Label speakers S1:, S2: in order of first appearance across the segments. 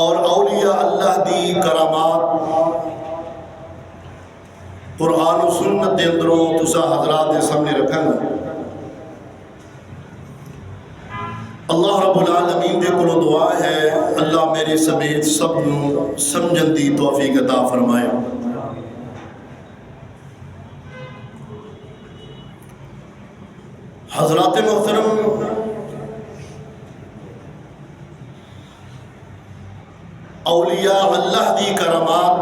S1: اور اولیاء اللہ دی کرامات قرآن و سنت دے اندروں تسا حضرات دے سامنے رکھنا۔ اللہ رب العالمین دے کولوں دعا ہے اللہ میرے سمیت سب نوں سمجھن دی توفیق عطا فرمائے۔ حضرات محترم، اولیاء اللہ دی کرامات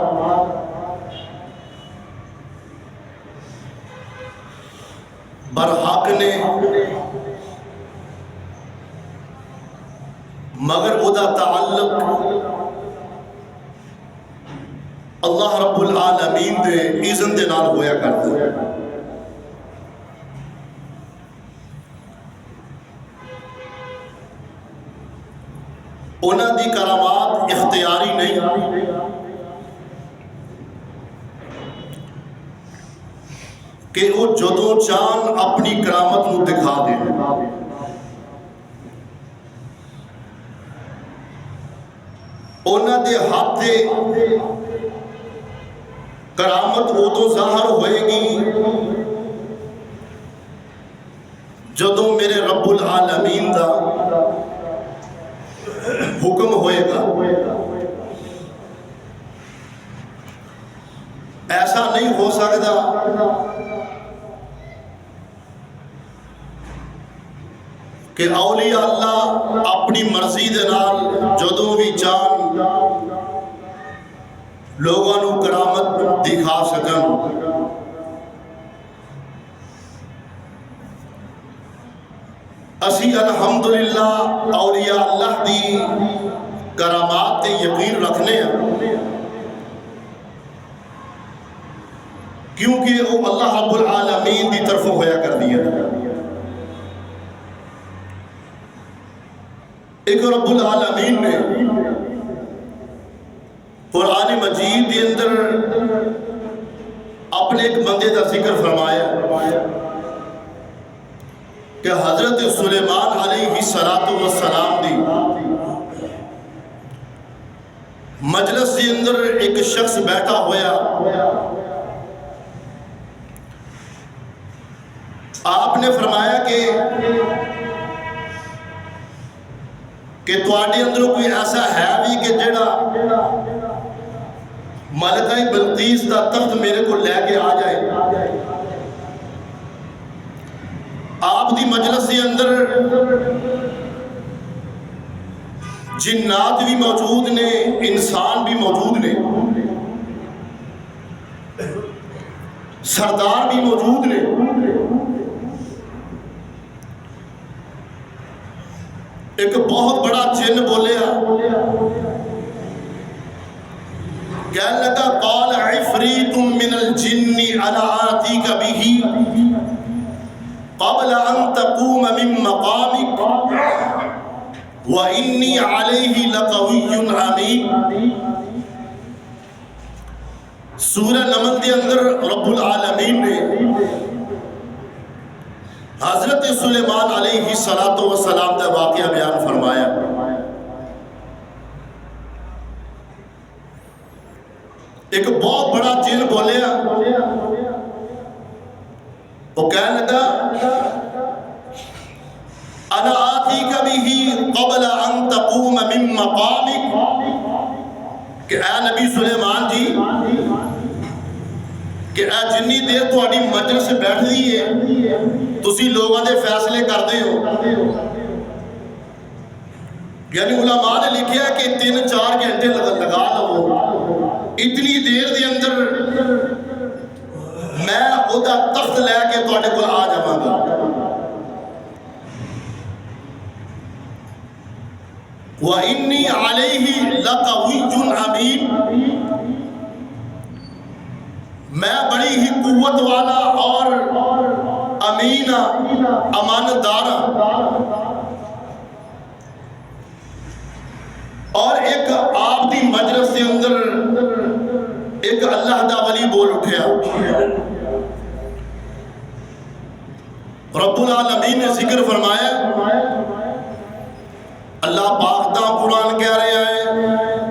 S1: برحق نے، مگر او دا تعلق اللہ رب العالمین دے اذن دے نال ہویا کرتا ہے۔ انہاں دی کرامات اختیاری نہیں، کہ وہ جدوں چان اپنی کرامت نو دکھا دے۔ انہاں دے ہاتھ دے کرامت ادوں ظاہر ہوئے گی جدوں میرے رب العالمین دا حکم ہوئے گا۔ ایسا نہیں ہو سکتا کہ اولیاء اللہ اپنی مرضی دے نال جدوں بھی چاہن لوگوں نو کرامت دکھا سکن۔ اسی الحمدللہ اولیاء اللہ دی کرامات تے یقین رکھنے ہیں، کیونکہ وہ اللہ رب العالمین دی طرف ہویا کر دیا۔ ایک رب العالمین نے قرآن مجید کے اندر اپنے ایک بندے کا ذکر فرمایا کہ حضرت سلیمان علیہ السلام دی مجلس کے اندر ایک شخص بیٹھا ہویا، آپ نے فرمایا کہ تواڈے اندر کوئی ایسا ہے بھی کہ جڑا ملکہ بلقیس دا تخت میرے کو لے کے آ جائے۔ آپ دی مجلس کے اندر جنات بھی موجود نے، انسان بھی موجود نے، سردار بھی موجود نے۔ ایک بہت بڑا جن بولیا، کہنے لگا قال عفریت من الجن انا آتیک بہ قبل ان تقوم من مقامک وانی علیہ لقوی امین۔ سورہ نمل کے اندر رب العالمین نے حضرت سلیمان علیہ السلام کا واقعہ بیان فرمایا۔ ایک بہت بڑا جن بولیا، وہ کہنے لگا انا آتیک بہ قبل ان تقوم من مقامک، کہ اے نبی سلیمان جی، کہ اے جنی دیر تہاڈی مجلس سے بیٹھ دی ہے، تسی لوگاں دے فیصلے کر دے ہو۔ یعنی علماء نے لکھیا ہے کہ 3-4 گھنٹے لگا لو، اتنی دیر دے اندر میں او دا تخت لے کے تہاڈے کول آ جاواں گا۔ وَإِنِّي عَلَيْهِ لَقَوِيٌّ أَمِينٌ، میں بڑی ہی قوت والا اور امین امانتدار اور ایک آپ دی مجلس کے اندر ایک اللہ دا ولی بول اٹھیا۔ رب العالمین نے ذکر فرمایا، اللہ پاک دا قرآن کہہ رہے ہیں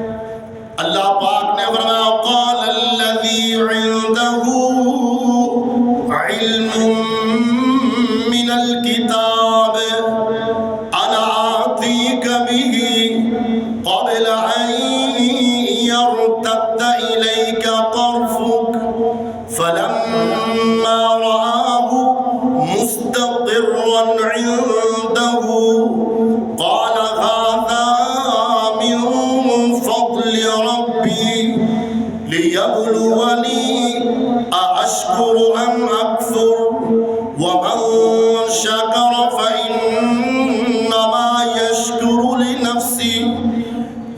S1: نفسی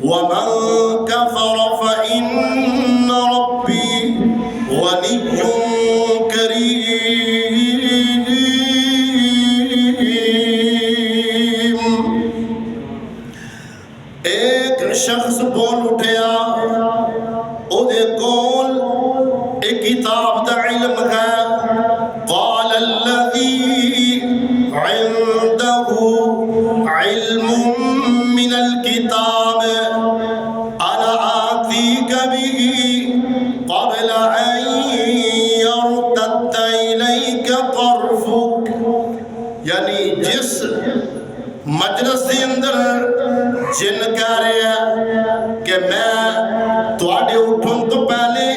S1: ومن كفر فإن ربي غني کریم. ایک شخص بول اٹھیا او دے کول ایک کتاب دا علم ہے. قال الذي عنده علم من الكتاب انا آتيك به قبل ان يرتد اليك طرفك. یعنی جس مجلس دے اندر جن کہہ رہے ہیں کہ میں تواڈے اٹھن تو پہلے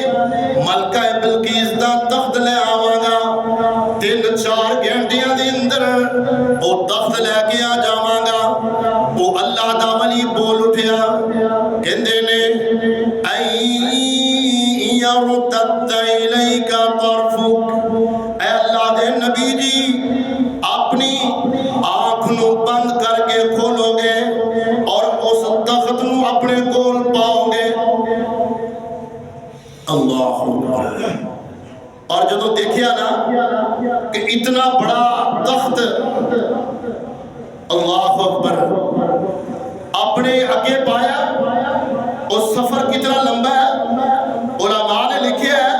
S1: ملکہ بلقیس دا تخت لے آواں گا, 3-4 گھنٹیاں دے اندر او تخت لے کے آ جاواں گا. وہ اللہ دا ولی بول اٹھیا کہندے نے یرتد الیک طرفک, اے اللہ دے نبی جی اپنی آنکھ نو بند کر کے کھولو گے اور اس تخت نو اپنے کول پاؤ گے. اللہ اکبر. اور جدو دیکھیا نا کہ اتنا بڑا تخت, اللہ اکبر, اپنے اگے پایا, اور سفر کتنا لمبا ہے. علماء نے لکھیا ہے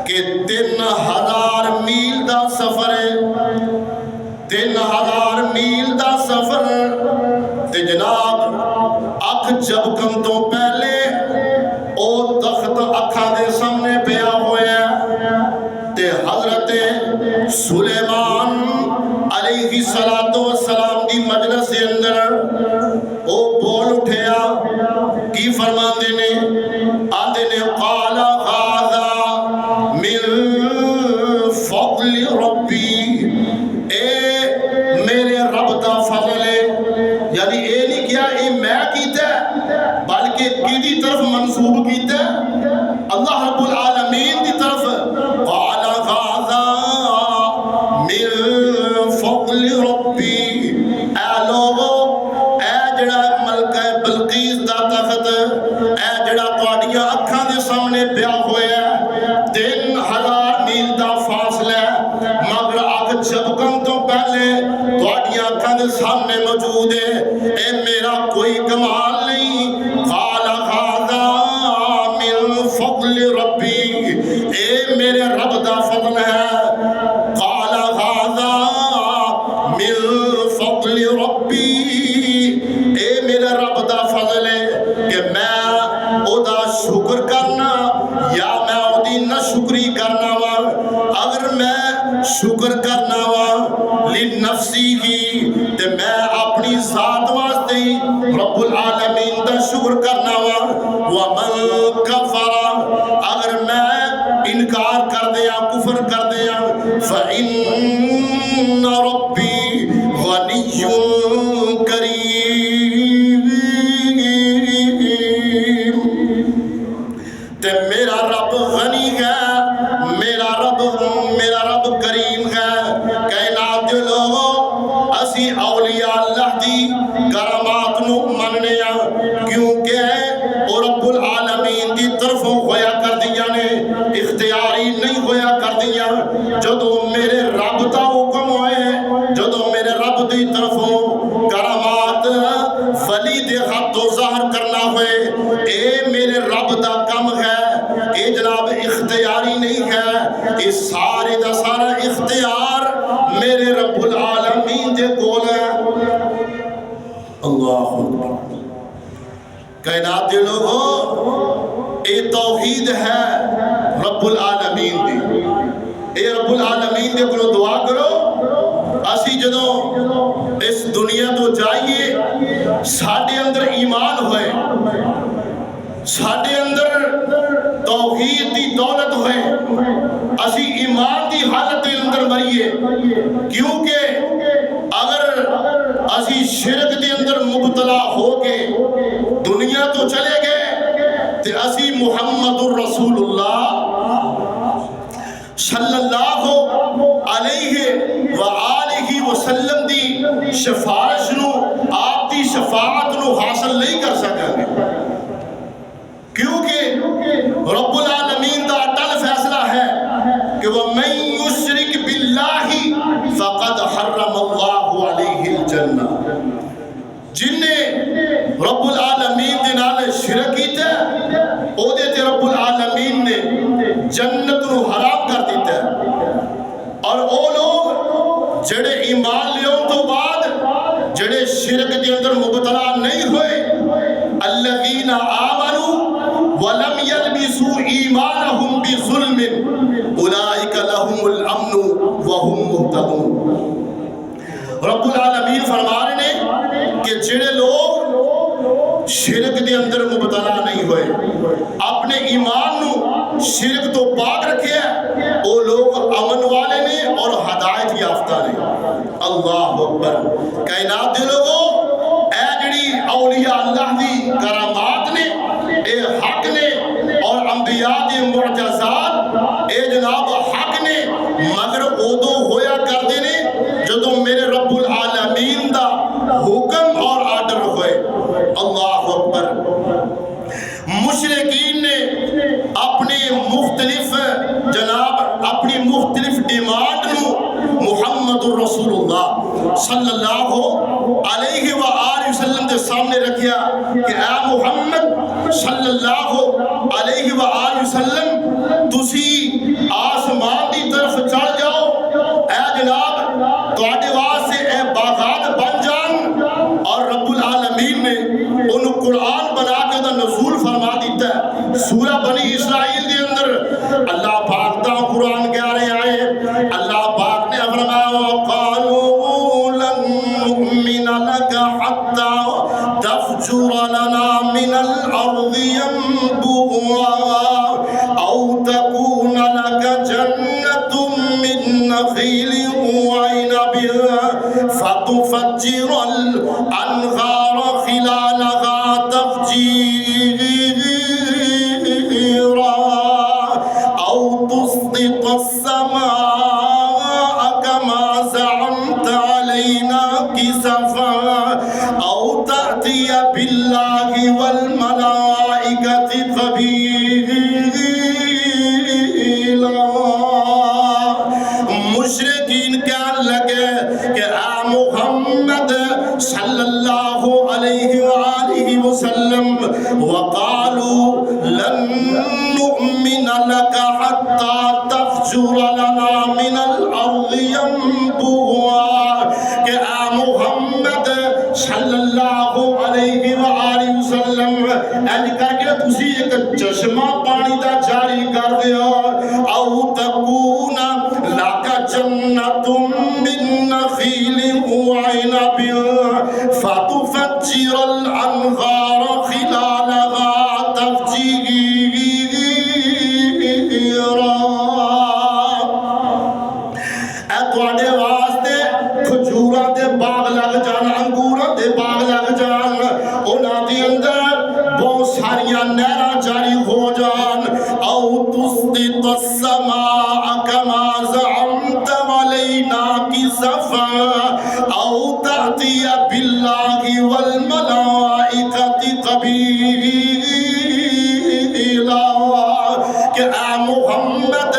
S1: کہ 3000 میل دا سفر ہے, 3000 میل دا سفر. تے جناب اکھ جھپکن تو پہلے او تخت اکھاں دے سامنے پیا ہویا ہے. تے حضرت سلیمان علیہ السلام دی مجلس دے اندر او بول اٹھیا. کی فرماندے نے, آندے نے قال غاذا من فضل ربی, اے میرے رب دا فضل ہے. یعنی اے نہیں کیا اے میں کیتا ہے, بلکہ کیدی طرف منسوب کیتا ہے, اللہ رب العالمین دی طرف. قال غاذا من فضل ربی, اے لوگو اے جڑا ملکہ بلقیس دا تخت, اے جڑا تواڈیاں اکھاں دے سامنے پیا ہویا ہے, 3000 میل دا فاصلہ ہے, مگر اکھ جھپکن تو پہلے تواڈیاں اکھاں دے سامنے موجود ہے. اے میرا کوئی کمال نہیں. قال هذا من فضل ربی, اے میرے رب دا فضل ہے. قال هذا من فضل ربی, اے میرے رب دا فضل ہے کہ میں او دا شکر کرنا یا میں او دی ناشکری کرنا وا. اگر میں شکر کرنا وا لنفسی ہی, تے میں اپنی ذات واسطے ہی رب العالمین دا شکر کرنا وا. ومن کفر, اگر میں انکار کر دیا, کفر کر دیا, فإن ربی غنی کریم, تے میرا رب غنی ہے, میرا رب کریم ہے. کائنات دے لوگوں اسی اولیاء اللہ دی کرامات نو مننے ہاں, کیونکہ او رب العالمین دی طرفوں ہویا کر دیا نے, اختیاری نہیں ہویا کر دیا. جدو میرے رب دا حکم ہوئے, جدو میرے رب دی طرفوں کرامات ولی دے حد و ظاہر کرنا ہوئے, اے میرے رب دا کم ہے, اے جناب اختیاری نہیں ہے. اے سارے دا سارا اختیار میرے رب العالمین دے کول ہے. اللہ اکبر. کائنات دے لوگوں اے توحید ہے رب العالمین دی. اے رب العالمین دے کولوں دعا کرو اسی جدوں اس دنیا تو جائیے ساڈے اندر ایمان ہوئے, ساڈے اندر توحید دی دولت ہوئے, اسی ایمان دی حالت دے اندر مریے. کیونکہ اگر اسی شرک دے اندر مبتلا ہو کے دنیا تو چلے گئے تے اسی محمد الرسول اللہ صلی اللہ علیہ وآلہ وسلم دی شفاعت نو, آپ دی شفاعت نو نو حاصل نہیں کر سکیں گے، کیونکہ رب العالمین دا اٹل فیصلہ ہے کہ وَمَن يُشْرِكْ بِاللَّهِ فَقَدْ حَرَّمَ اللَّهُ عَلَيْهِ الْجَنَّةَ، جن نے رب العالمین دے نال شرک کیتا ہے او دے تے رب العالمین نے جنت نو حرام کر دیتا ہے۔ اور او لوگ جڑے ایمان لیوں تو بعد جڑے شرک دے اندر مبتلا نہیں ہوئے، الذین آمنوا ولم يلبسوا ایمانہم بظلم اولئک لہم الامن وہم مہتدون۔ رب العالمین فرما رہے ہیں کہ جڑے لوگ شرک دے اندر مبتلا نہیں ہوئے، اپنے ایمان نو شرک تو پاک رکھے ہیں، وہ لوگ امن والے نے اور ہدایت یافتہ نے۔ اللہ اکبر۔ کائنات دے لوگوں، اے جڑی اولیاء اللہ دی کرامات نے، اے حق نے، اور انبیاء دے معجزات اے جناب حق نے، مگر ادو ہویا کر دے نے جدو میرے رب العالمین دا حکم اور آرڈر ہوئے۔ اللہ اکبر۔ مشرکین نے اپنے مختلف جناب اپنی مختلف ڈیمانڈ نو محمد رسول اللہ صلی اللہ علیہ وآلہ وسلم دے سامنے رکھیا کہ اے محمد صلی اللہ علیہ وآلہ وسلم تسی آسمان دی طرف چڑھ جاؤ، اے جناب تواڈے واسطے اے باغات بن جان، اور رب العالمین نے انہوں قرآن بنا کے دا نزول فرما دیتا ہے۔ سورہ بنی اسرائیل دے اندر اللہ پاک دا قرآن کہہ رہے آئے، اللہ پاک نے فرمایا وَقَالُوا لَن نُؤْمِنَ لَكَ حَتَّى تَفْجُرَ لَنَا مِنَ الْأَرْضِ يَنبُوعًا أَوْ تَكُونَ لَكَ جَنَّةٌ مِّن نَخِيلٍ وَعِنَبٍ فَتُفَجِّرَ الْأَنْهَارَ خِلَالَهَا تَفْجِيرًا أَوْ تُسْقِطَ السَّمَاءَ كَمَا زَعَمْتَ عَلَيْنَا كِسَفًا أَوْ تَأْتِيَ بِاللَّهِ وَالْمَلَائِكَةِ قَبِيلًا۔ مشرکین کہنے لگے کہ اے محمد صلی اللہ علیہ وآلہ وسلم، وَقَالُوا لَن نُؤْمِنَ لَكَ حَتَّى تَفْجُرَ لَنَا مِنَ الْأَرْضِ يَنبُوعًا، کہ اے محمد صلی اللہ علیہ وآلہ وسلم اج کر کے تسی ایک چشمہ پانی دا جاری کر دیو، او تکون لَكَ جَنَّةٌ مِّن نَخِيلٍ وَعِنَبٍ فَتُفَجِّرَ الْأَنْهَارَ خِلَالَهَا تَفْجِيرًا۔ اے تواڈے واسطے کھجوراں دے باغ لگ جان، انگوراں دے باغ لگ جان، انہاں دے اندر بہت ساریاں نہراں جاری ہو جان، او تسقط السماء كما زعمت علینا كسفا او تأتی باللہ والملائکۃ قبیلا، کہ اے محمد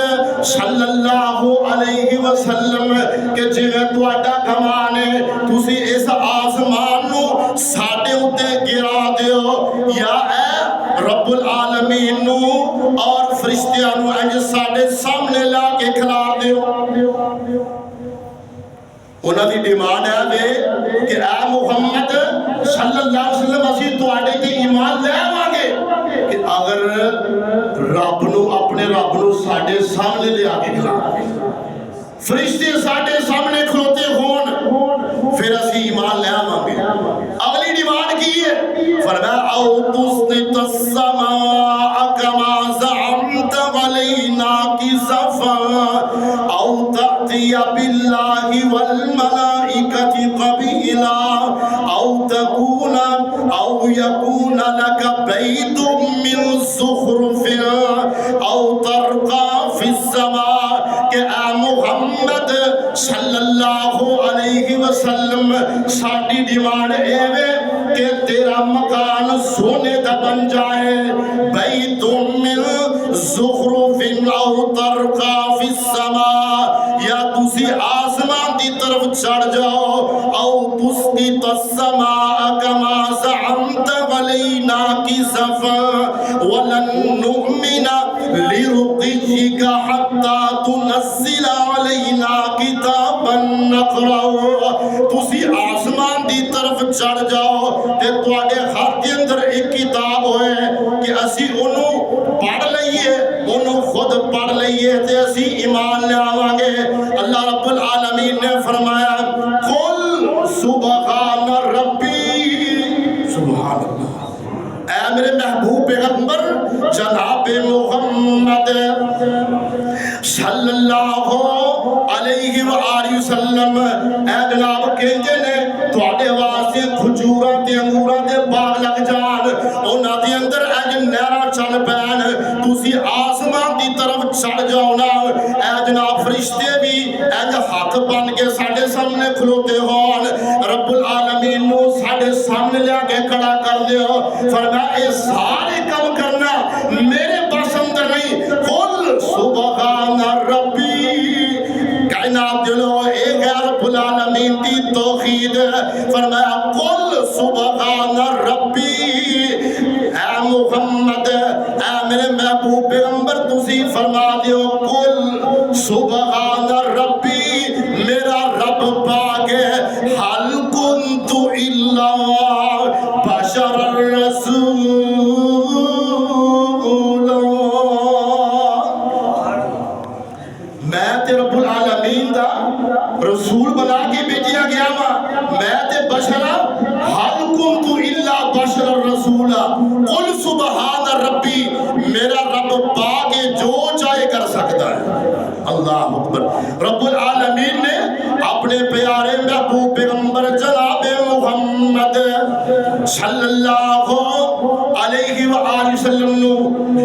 S1: صلی اللہ علیہ وسلم کہ جویں تہاڈا گمان ہے تسی اس آسمان نو ساڈے اُتے گرا دیو، یا اے رب العالمین نو اور فرشتیاں نو انج ساڈے سامنے لا کے کھلار دیو۔ انہاں دی ڈیمانڈ ہے کہ اے محمد صلی اللہ علیہ وسلم اسی تواڈے تے ایمان لے آواں گے کہ اگر رب نو اپنے رب نو ساڈے سامنے لے آ کے کھلار دے، فرشتے ساڈے سامنے کھلوتے ہون، پھر اسی ایمان لے آواں گے۔ اگلی ڈیمانڈ کی ہے، فرمایا او تسقط السماء كما زعمت علینا كسفا او تأتی باللہ والملائکۃ قبیلا او تکون او یکون لک بیت من زخرف او ترقى فی السماء، کہ اے محمد صلی اللہ علیہ وسلم ساڈی ڈیمانڈ اے وے کہ تیرا بن جائے بیت من زخرف او ترقا فی السماء یا تسی آسمان دی طرف چڑھ جاؤ او تسقط السماء کما زعمت علینا کسفا ولن نؤمن لرقیک حتی تنزل علینا کتابا نقرأ تسی آسمان دی طرف چڑھ جاؤ تے تواڈے ہاتھ دے اندر ایک کتاب ہوئے کہ اسی انہوں پڑھ لئیے انہوں خود پڑھ لئیے تے اسی ایمان لے آواں گے اللہ رب العالمین نے فرمایا قل سبحان ربی سبحان اللہ اے میرے محبوب پیغمبر جناب محمد صلی اللہ علیہ وآلہ وسلم اے جناب کہندے نے تواڈے واسطے کھجوراں تے انگوراں دے باغ لگ جان انہاں دے اندر اج نہراں چل پین تسی آسمان دی طرف چڑھ جاؤ نا اے جناب فرشتے بھی اج ہاتھ بن کے ساڈے سامنے کھلوتے ہون رب العالمین نو ساڈے سامنے لے کے کھڑا کر دیو فرمایا اے سارے کام کرنا میرے بس اندر نہیں قل سبحان ربی کائنات دلو ایک ہے رب العالمین دی توحید فرمایا قل سبحان ربی اے محمد اے میرے محبوب پیغمبر تسی فرما دیو قل سبحان ربی میرا رب پاک حل کنت الا بشر الرسول میں تے رب العالمین دا رسول بنا کے بھیجیا گیا وا میں تے بشر حل کنت الا بشر الرسول قل سبحان ربی میرا رب پاک جو چاہے کر سکتا ہے اللہ اکبر رب العالمین نے اپنے پیارے محبوب پیغمبر جناب محمد صلی اللہ علیہ وآلہ وسلم نو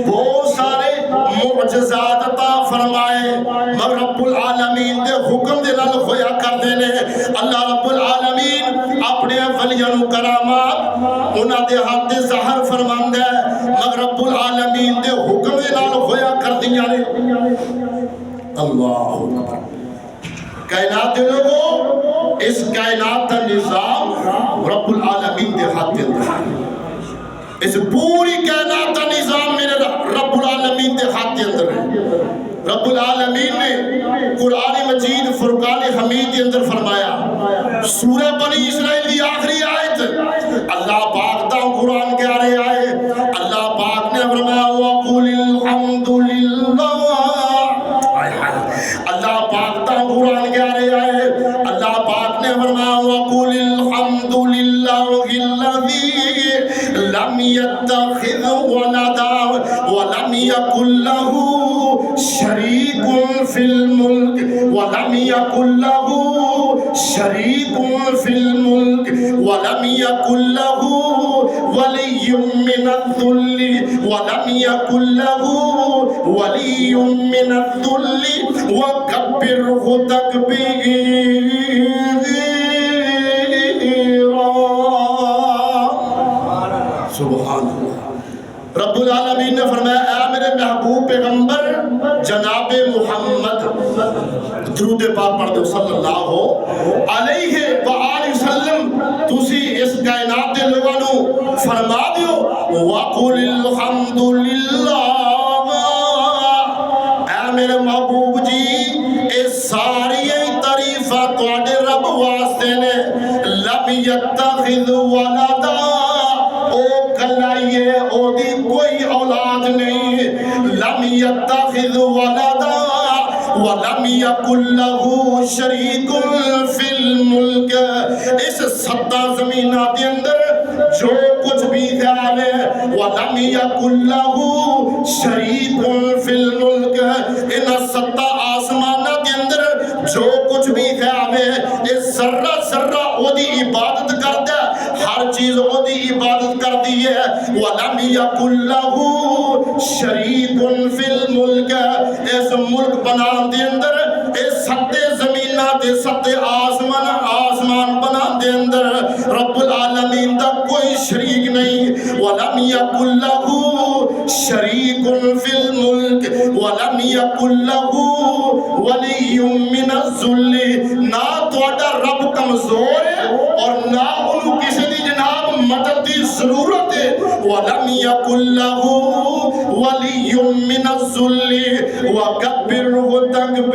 S1: بہت سارے معجزات عطا فرمائے مگر رب العالمین دے حکم دے نال ہویا کردے نے اللہ رب العالمین اپنے ولیاں نو کرامات انہاں دے ہاتھ ظاہر فرماندا ہے مگر رب العالمین دے حکم دے نال ہویا کردیاں نے اللہ اکبر کائنات دے لوگوں اس کائنات کا نظام رب العالمین دے ہاتھ اندر ہے اس پوری کائنات کا نظام میرے رب العالمین دے ہاتھ اندر ہے رب العالمین نے قرآن مجید فرقان حمید کے اندر فرمایا سورہ بنی اسرائیل دی آخری آیت اللہ پاک دا قرآن کے آرے آئے اللہ پاک نے فرمایا وَقُلِ الْحَمْدُ لِلَّهِ اللہ پاک دا قرآن کے آرے آئے اللہ پاک نے فرمایا وَقُلِ الْحَمْدُ لِلَّهِ الَّذِي لَمْ يَتَّخِذْ وَلَدًا وَلَمْ يَكُنْ لَهُ شریک فی الملک ولم یکن له شریک فی الملک ولم یکن له ولی من الذل ولم یکن له ولی من الذل وکبرہ تکبیرا سبحان اللہ رب العالمین نے فرمایا اے میرے محبوب پیغمبر جناب محمد درود پاک پڑھ دو صلی اللہ علیہ وآلہ وسلم تسی اس کائنات دے لوگوں نو فرما دیو وَقُلِ الْحَمْدُ لِلَّهِ اے میرے محبوب جی اے ساری تعریفاں تواڈے رب واسطے نے لم یتخذ ولدا کلائیے او دی کوئی اولاد نہیں لم یتخذ ولدا ولم یکن له شریک فی الملک اس ستا زمینہ دے اندر جو کچھ بھی خیال ہے ولم یکن له شریک فی الملک ان ستا آسمانہ دے اندر جو کچھ بھی خیال ہے اس ذرہ ذرہ او دی عبادت کرتا ہے ہر چیز او دی عبادت کر دی ہے وَلَمْ يَكُنْ لَهُ شَرِيكٌ فِي الْمُلْكِ اس ملک بنان دے اندر اس ستے زمینہ دے ستے آسمان بنان دے اندر رب العالمین دا کوئی شریک نہیں ولم يكن له شريك في الملك ولم يكن له ولی من الذل. نہ تہاڈا رب کمزور ہے اور نہ انہوں کسی دی جناب مدد دی ضرورت ہے. ولم يكن له ولی من الذل وکبرہ تکبیرا.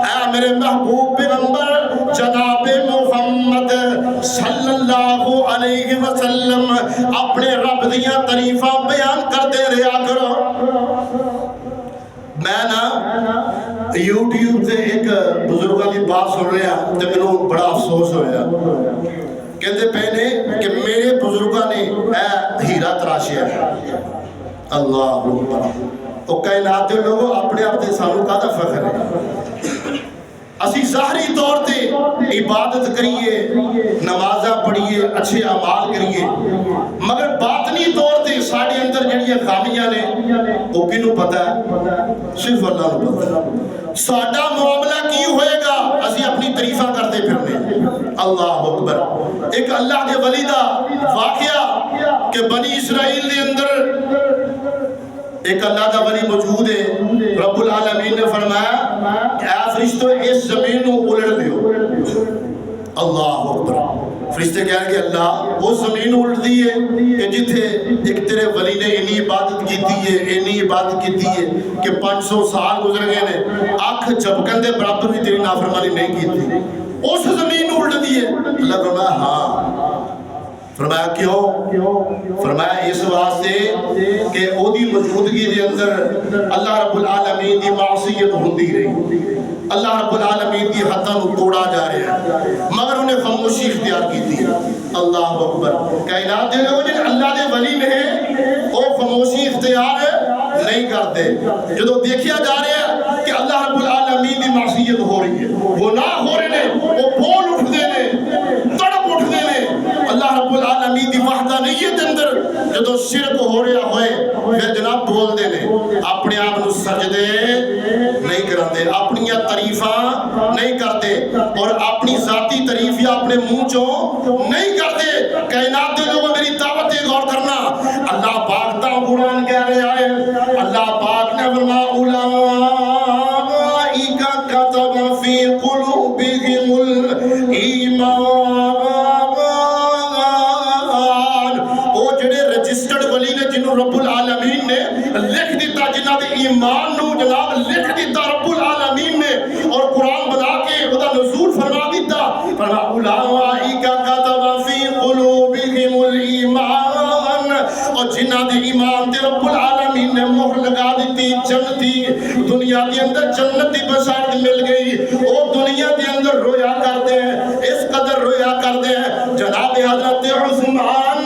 S1: اے میرے محبوب پیغمبر جناب محمد صلی اللہ علیہ وسلم اپنے رب دیاں تعریفاں بیان کرتے رہا کرو. میں نا یوٹیوب سے ایک بزرگاں کی بات سن رہا تو میں بڑا افسوس ہویا. کہتے پہلے کہ میرے بزرگاں نے اے ہیرا تراشیا. اللہ اکبر. تو کائنات دے لوگوں اپنے آپ دے سانو کا فخر ہے. اسی ظاہری طور تے عبادت کریے, نمازاں پڑھیے, اچھے اعمال کریے, مگر باطنی طور تے ساڑے اندر جڑیاں خامیاں نے وہ کینوں پتہ ہے؟ صرف اللہ کو پتہ ہے. ساڈا معاملہ کی ہوئے گا اسی اپنی تعریفاں کرتے پھرنے. اللہ اکبر. ایک اللہ کے ولی دا واقعہ کہ بنی اسرائیل دے اندر ایک اللہ کا ولی موجود ہے. رب العالمین نے فرمایا کہ اے فرشتو اس زمین کو الٹ دیو. اللہ اکبر. فرشتے کہہ رہے کہ اللہ وہ زمین الٹ دی ہے کہ جتھے ایک تیرے ولی نے انی عبادت کیتی ہے, انی عبادت کیتی ہے کہ 500 سال گزر گئے نے, آنکھ جھپکن دے برابر بھی تیری نافرمانی نہیں کیتی, اس زمین الٹ دی ہے. اللہ فرمایا ہاں. فرمایا کیوں؟ فرمایا اس واسطے کہ او دی موجودگی دے اندر اللہ رب العالمین دی معصیت ہوندی رہی, اللہ رب العالمین دی حداں نو توڑا جا رہا ہے, مگر انہیں خاموشی اختیار کی تھی. اللہ اکبر. کائنات دے لوگ جن اللہ دے ولی میں ہیں وہ خاموشی اختیار نہیں کرتے. جدو دیکھیا جا رہا ہے کہ اللہ رب العالمین دی معصیت ہو رہی ہے, گناہ ہو رہے ہیں, وہ بول اٹھ دے نے, تڑپ اٹھ دے نے. اللہ رب العالمین دی وحدانیت اندر جدو شرک ہو رہا ہوئے پھر جناب بول دے نے, اپنے آپ نو سجدے نہیں کراندے, اپنی تعریفاں نہیں کرتے اور اپنی ذاتی تعریف یا اپنے منہ چوں نہیں کرتے. کائنات دے لوگوں میری دعوت غور کرنا. اللہ پاک تا قرآن کہہ رہا ہے, اللہ پاک نے فرمایا اولئک کتب فی قلوبہم الایمان. او جڑے رجسٹرڈ ولی نے جنہوں رب العالمین نے لکھ دیتا, جنہاں دے ایمان نو جناب لکھ دیتا رب العالمین نے اور قرآن بنا کے خدا نزول فرما دیتا. فرمایا اولئک کتب فی قلوبہم الایمان, اور جنہاں دے ایمان تے رب العالمین نے مہر لگا دیتی جنتی. دنیا کے اندر جنت کی بشارت مل گئی, وہ دنیا کے اندر رویا کرتے ہیں, اس قدر رویا کرتے ہیں. جناب حضرت عثمان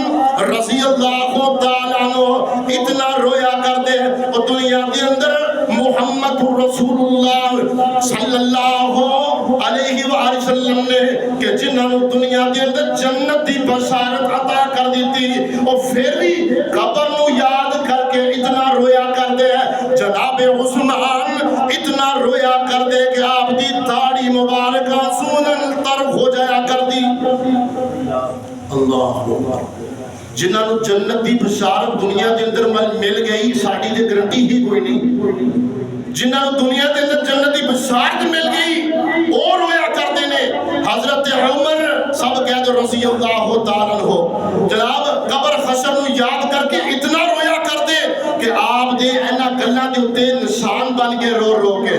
S1: رضی اللہ تعالیٰ عنہ اتنا رویا کرتے ہیں, اور دنیا کے اندر محمد رسول اللہ صلی اللہ علیہ وآلہ وسلم نے کہ جنہوں دنیا کے اندر جنت کی بشارت عطا کر دیتی, اور پھر بھی قبر نو یاد کر کے اتنا رویا کر دے. جناب عثمان اتنا رویا کر دے کہ آپ دی داڑھی مبارکہ سونن تر ہو جایا کر دی. اللہ اکبر. جنہوں جنت دی بشارت دنیا کے اندر مل گئی, ساڑی دے گرنٹی ہی کوئی نہیں. جنہوں دنیا کے اندر جنت دی بشارت مل گئی اور رویا کرتے نے. حضرت عمر سب کہہ دو رضی اللہ تعالیٰ عنہ, جناب قبر حشر نو یاد کر کے اتنا رویا کرتے کہ آپ دے اینا گلہ دے ہوتے نشان بن کے رو رو کے.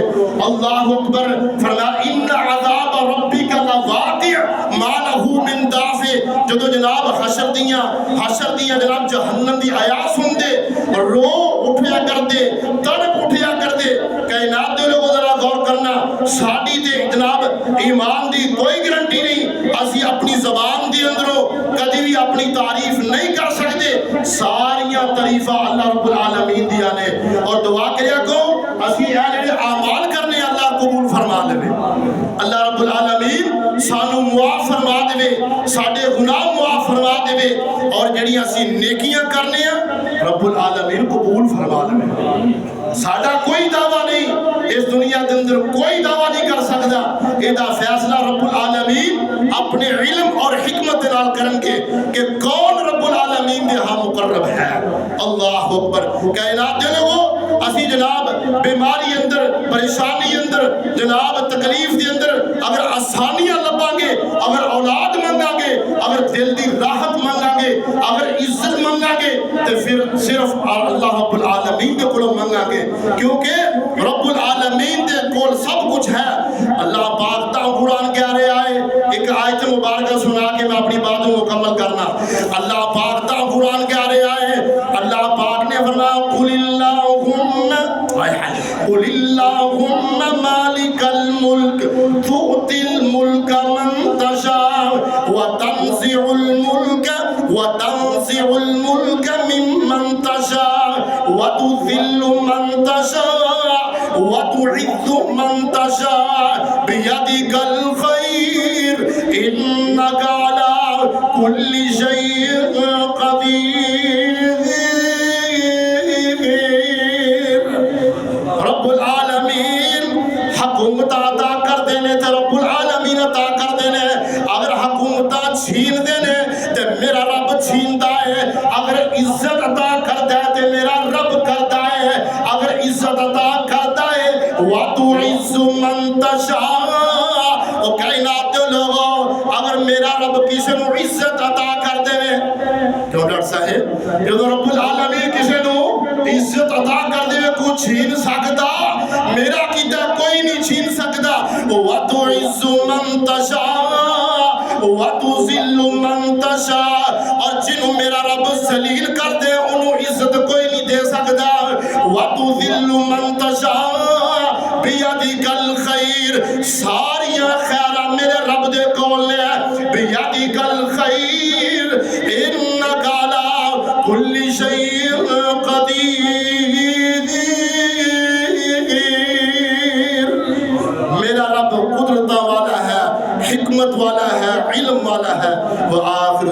S1: اللہ اکبر. فرمایا ان عذاب ربک لواقع ما لہ من دافع. جدو جناب حشر دیاں جناب جہنم دی آیات سن دے, رو اٹھیا کر دے, تڑپ اٹھیا کر دے. کائنات دے لوگوں ذرا غور کرنا, ساڑی دے جناب ایمان دی کوئی گرنٹی نہیں. اسی اپنی زبان دی اندروں کدی بھی اپنی تعریف نہیں کر سکتے. ساریاں تعریفہ اللہ رب العالمین دیا نے, اور دعا کریا کو اسی جڑے اعمال کرنے اللہ قبول فرما لے. اللہ رب العالمین سانو معاف فرما دے, ساڈے گناہ معاف فرما دے, اور جڑیاں اسی نیکیاں کرنے ہیں رب العالمین قبول فرما لے. ساڈا کوئی دعویٰ نہیں, اس دنیا کے اندر کوئی دعویٰ نہیں کر سکتا. یہ فیصلہ رب العالمین اپنے علم اور حکمت نال کرن گے کہ کون رب العالمین دے ہاں مقرب ہے۔ اللہ اکبر۔ کائنات دے لوگو اسی جناب بیماری اندر، پریشانی اندر، جناب تکلیف دے اندر اگر آسانیاں لباں گے، اگر اولاد منگا گے، اگر دل دی راحت منگا گے، اگر عزت منگا گے تو پھر صرف اللہ رب العالمین دے کولوں منگا گے، کیونکہ رب العالمین دے کول سب کچھ ہے۔ اللہ پاک تا قرآن کہہ رہے آئے، ایک آیت مبارکہ سنا کے میں اپنی باتوں مکمل کرنا۔ اللہ پاک تا قرآن کہہ رہے آئے، اللہ پاک نے فرمایا قل اللہم مالک الملک تؤتی الملک من تشاء وتنزع الملک ممن تشاء وتذل من تشاء وتعز من تشاء بیدک الخیر انک علی کل شیء قدیر۔ رب العالمین حکومت عطا کر دینے تے رب العالمین عطا کر دینے، اگر حکومت چھین دینے تے میرا رب چھیندا ہے، اگر عزت عطا کر دے تے میرا رب کردا ہے، اگر عزت عطا کردا ہے وَتُعِزُّ مَن تَشَاءُ۔ او کائنات دے لوگو اگر میرا رب کسی نو عزت عطا کر دے، کیوں ڈاکٹر صاحب جدو رب العالمین کسی نو عزت عطا کر دے کو چھین سکتا، میرا کیتا کوئی نہیں چھین سکتا۔ وَتُعِزُّ مَن تَشَاءُ وَتُذِلُّ مَن تَشَاءُ، اور جنہوں میرا رب ذلیل کر دے انہوں عزت کوئی نہیں دے سکتا۔ وَتُذِلُّ مَن تَشَاءُ بِيَدِكَ الْخَيْرُ، ساریاں خیرہ میرے رب دے کول لے، بِيَدِكَ الْخَيْرُ إِنَّكَ عَلَىٰ كُلِّ شَيْءٍ قَدِيرٌ۔ میرا رب قدرت والا ہے، حکمت والا ہے، علم والا ہے۔ وآخر